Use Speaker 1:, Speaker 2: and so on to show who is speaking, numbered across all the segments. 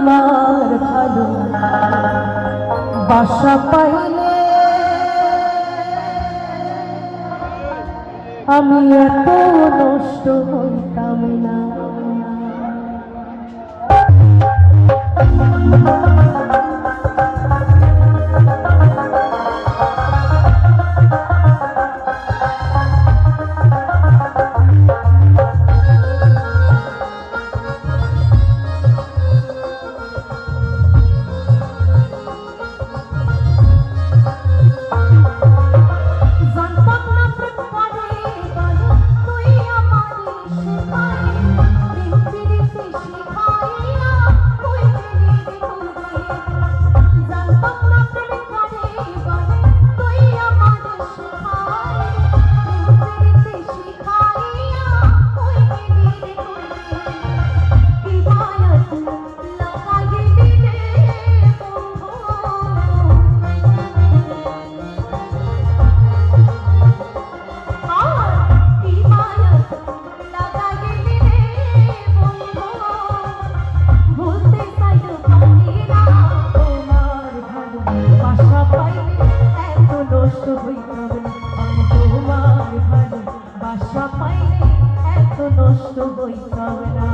Speaker 1: তোমার ভালো বাসা পাইলে আমি এত নষ্ট হইতাম না। নষ্ট হইতাম না।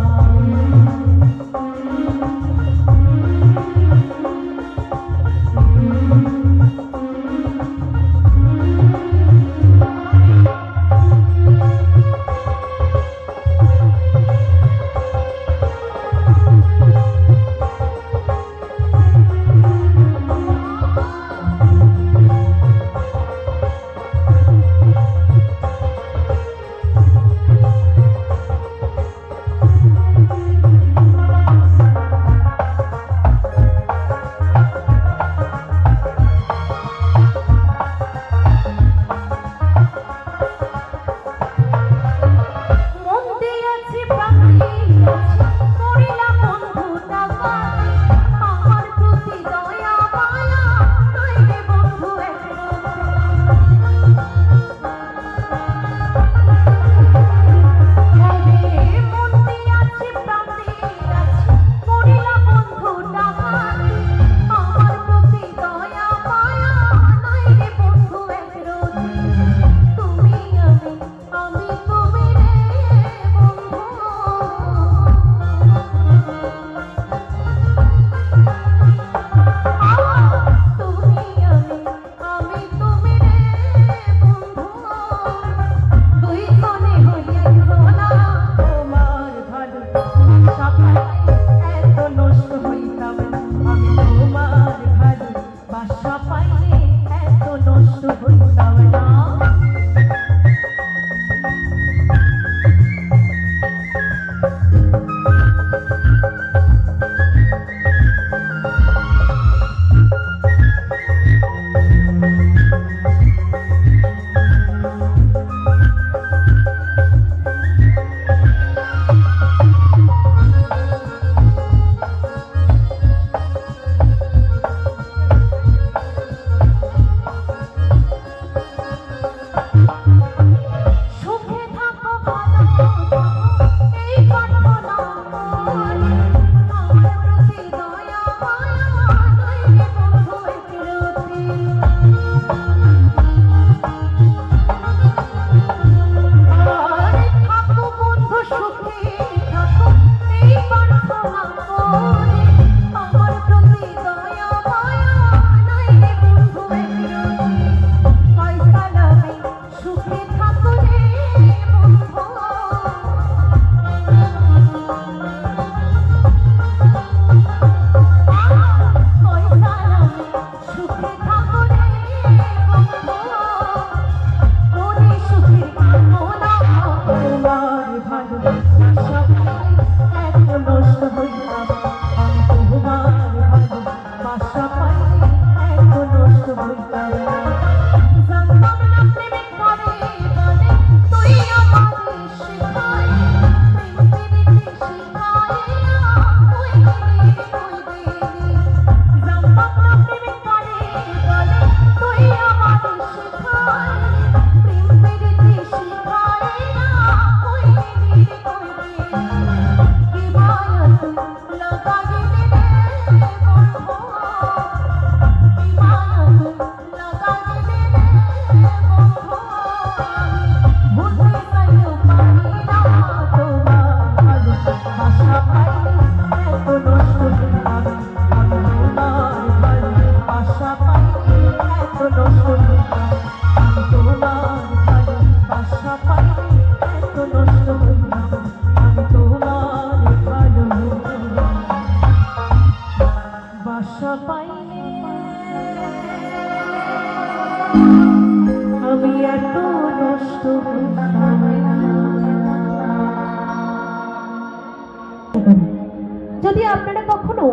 Speaker 1: যদি আপনারা কখনো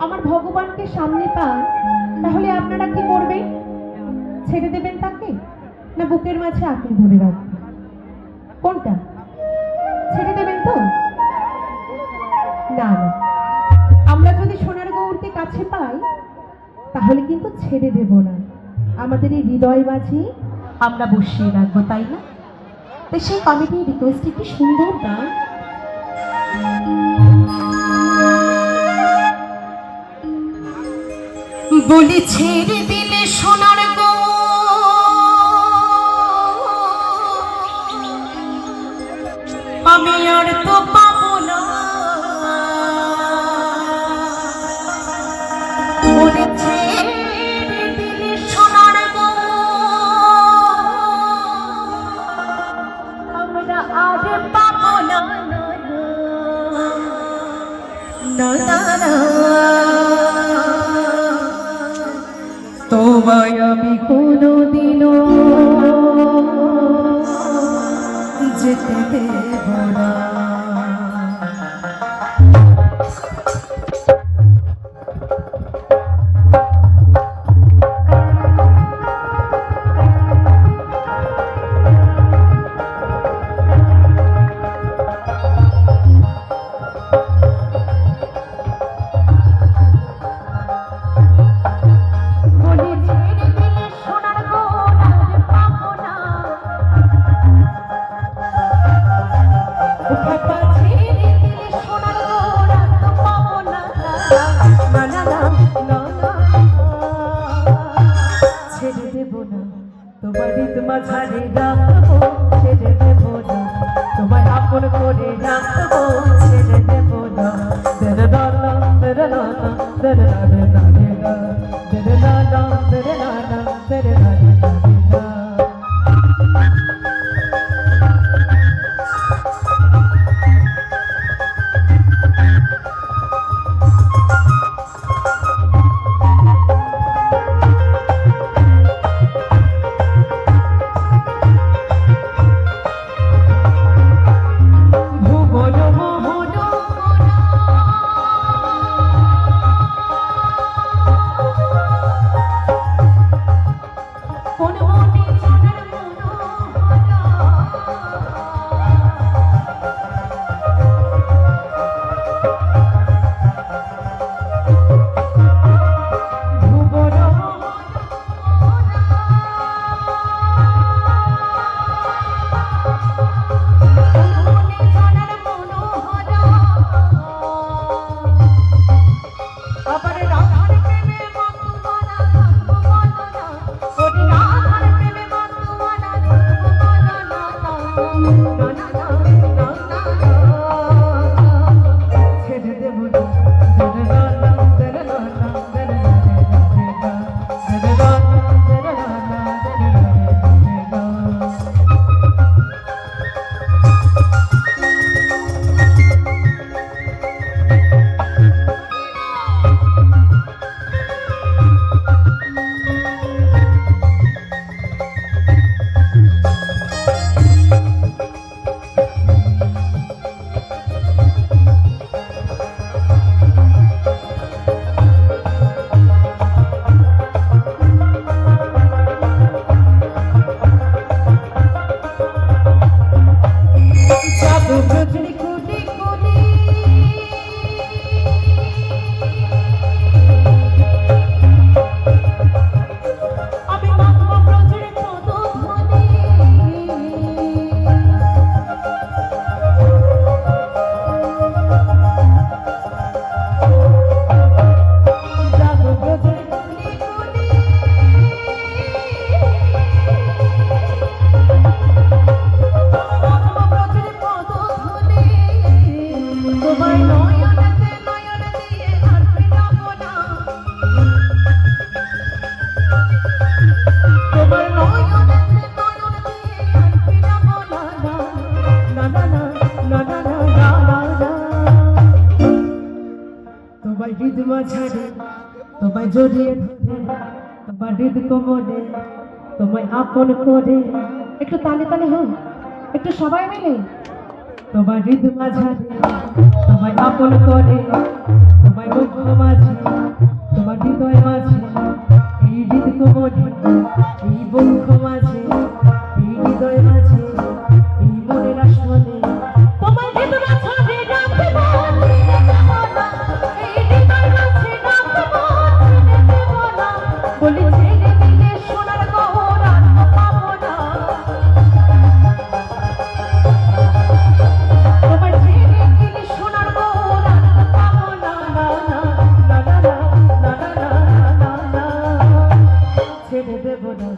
Speaker 1: আমার ভগবানকে সামনে পান তাহলে আপনারা কি করবেন? ছেড়ে দেবেন তাকে, না বুকের মাঝে আঁকড়ে ধরে রাখবেন? কোনটা? ছেড়ে দেবেন তো? না না, আমরা যদি সোনার গৌরকে কাছে পাই তাহলে কিন্তু ছেড়ে দেব না, আমাদের এই হৃদয় মাঝে আমরা বসিয়ে রাখবো, তাই না? তো সেই কমিটির রিকোয়েস্ট কি সুন্দর গান। বলি ছেড়ে দিলে সোনার গো আমি আর তো পাবো না, বলি ছেড়ে দিলে সোনার গো আমরা আর পাবো না, না না না, তোমায় আমি কোনোদিনও যেতে দেব না। ছেড়ে দেব না তোমার হৃদ মাঝারে রাখবো, ছেড়ে দেব না তোমার আপন করে রাখবো, ছেড়ে দেব না। তেরে নানা তেরে নানা তেরে নানা নানা তেরে নানা তেরে নানা তেরে নানা নানা। তোমায় জড়িয়ে ধরে তোমার হৃদ কোমরে তোমায় আপন করে, একটু তালে তালে হোক, একটু সবাই মিলে তোমার হৃদ মাঝারে তোমায় আপন করে তোমায় মুখ মাঝে তোমার হৃদয় মাঝে এই হৃদ কোমরে এই বক্ষ মাঝে এই হৃদয় মাঝে এই মনের আসনে তোমায় হৃদ মাঝারে রাখবো ছেড়ে দেব না এই হৃদয় মাঝে রাখবো ছেড়ে দেব না বলি ছেড়ে দিলে সোনার গহনা পাবো না তোমায় ছেড়ে দিলে সোনার গহনা পাবো না না না না না না না না না ছেড়ে দেব না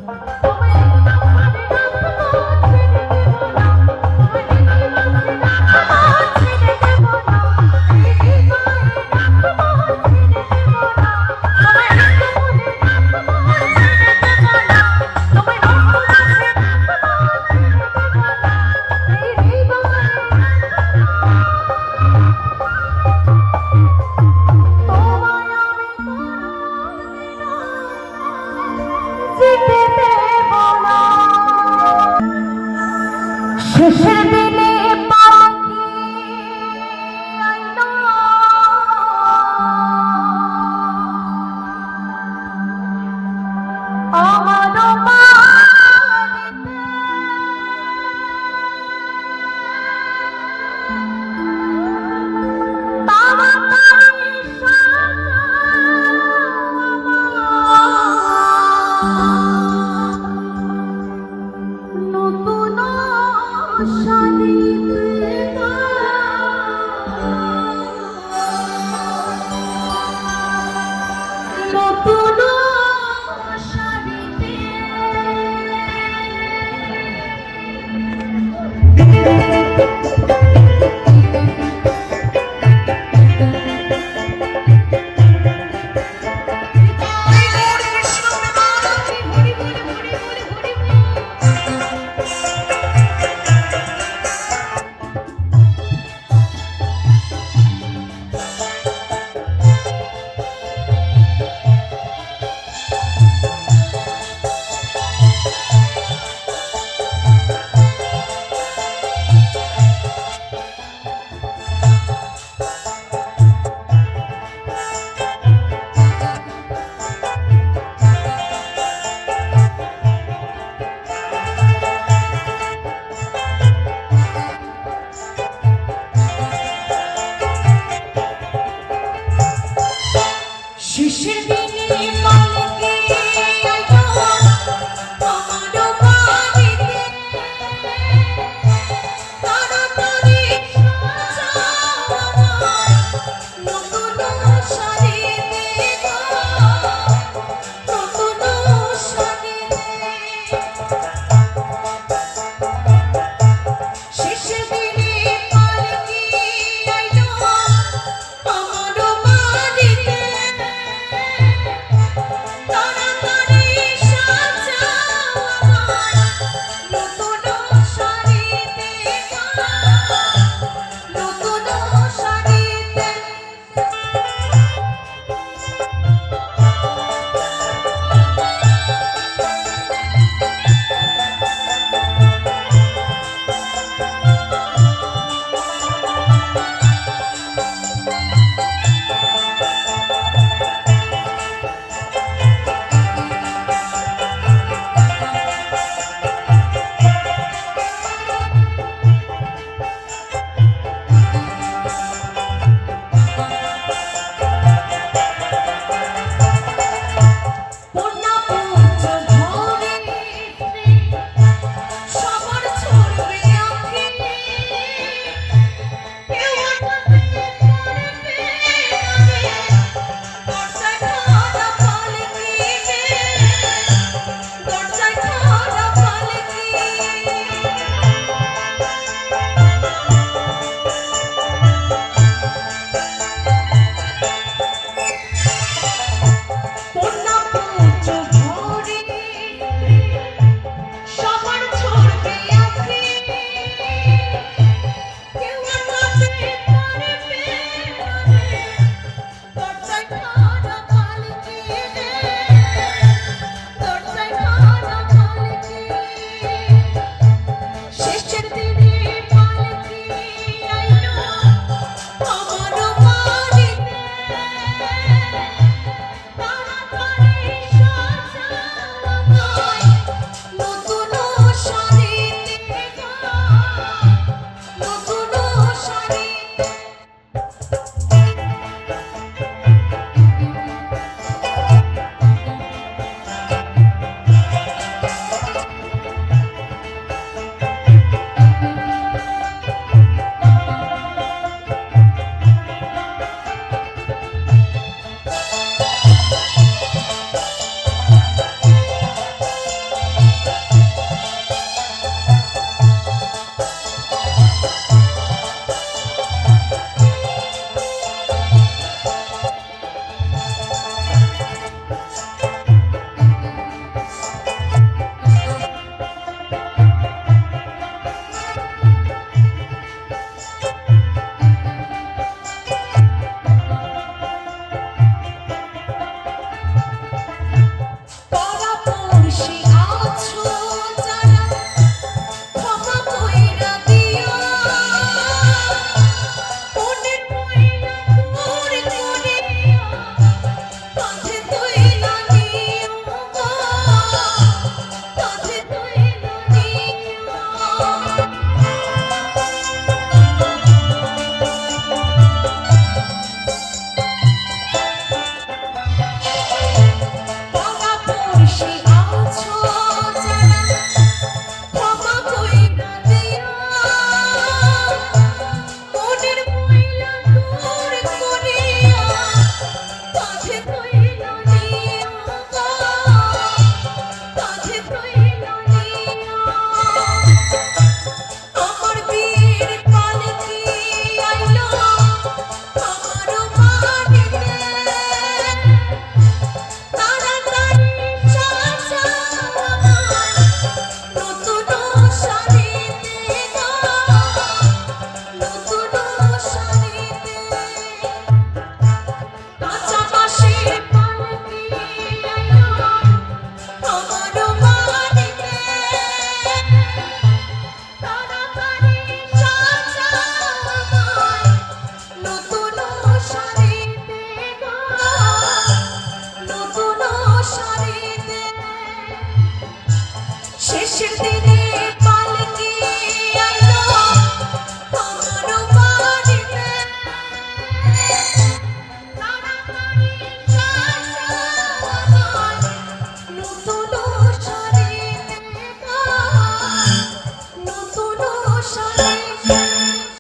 Speaker 2: শেষের দিনে